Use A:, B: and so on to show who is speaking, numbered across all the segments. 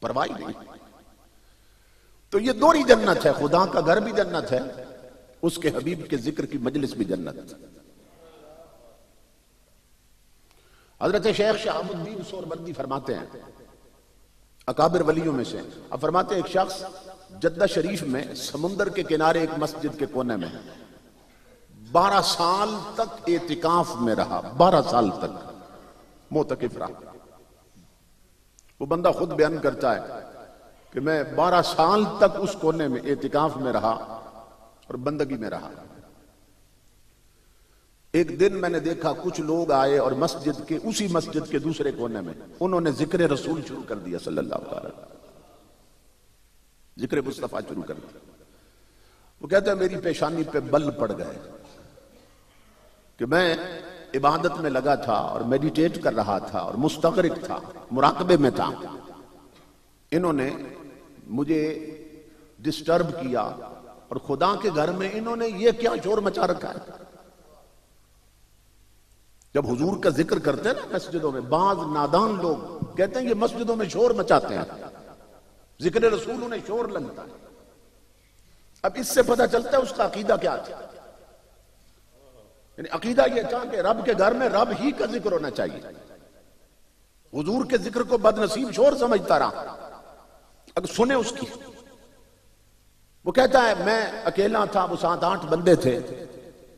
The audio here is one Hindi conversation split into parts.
A: परवाह नहीं। तो ये दोहरी जन्नत है, खुदा का घर भी जन्नत है, उसके हबीब के जिक्र की मजलिस भी जन्नत। हजरत शेख शहाबुद्दीन सोहरवर्दी फरमाते हैं, अकाबिर वलियों में से, अब फरमाते हैं एक शख्स जद्दा शरीफ में समुंदर के किनारे एक मस्जिद के कोने में 12 साल तक एतिकाफ में रहा, 12 साल तक मोतकिफ रहा। वो बंदा खुद बयान करता है कि मैं 12 साल तक उस कोने में एतिकाफ में रहा और बंदगी में रहा। एक दिन मैंने देखा कुछ लोग आए और मस्जिद के, उसी मस्जिद के दूसरे कोने में उन्होंने जिक्र रसूल शुरू कर दिया सल्लल्लाहु अलैहि वसल्लम, जिक्र मुस्तफा शुरू कर दिया। वो कहते हैं मेरी पेशानी पे बल पड़ गए कि मैं इबादत में लगा था और मेडिटेट कर रहा था और मुस्तगरिक था, मुराकबे में था। इन्होंने मुझे डिस्टर्ब किया और खुदा के घर में इन्होंने ये क्या शोर मचा रखा है। जब हुजूर का जिक्र करते हैं ना मस्जिदों में, बाज नादान लोग कहते हैं ये मस्जिदों में शोर मचाते हैं, जिक्र रसूल उन्हें शोर लगता है। अब इससे पता चलता है उसका अकीदा क्या था। यानी अकीदा यह था कि रब के घर में रब ही का जिक्र होना चाहिए। हुजूर के जिक्र को बदनसीब शोर समझता रहा। अगर सुने उसकी, वो कहता है मैं अकेला था, वो 7-8 बंदे थे,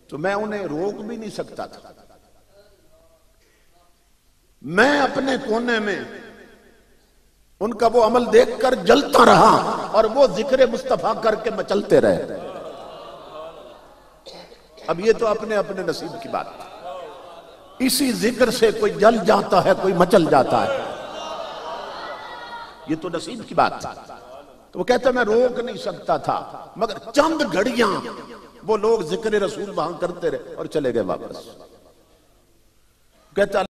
A: तो मैं उन्हें रोक भी नहीं सकता था। मैं अपने कोने में उनका वो अमल देखकर जलता रहा और वो जिक्र मुस्तफा करके मचलते रहे। अब ये तो अपने अपने नसीब की बात है। इसी जिक्र से कोई जल जाता है, कोई मचल जाता है, ये तो नसीब की बात है। तो वो कहता मैं रोक नहीं सकता था, मगर चंद घड़ियां वो लोग जिक्र रसूल वहां करते रहे और चले गए वापस। कहता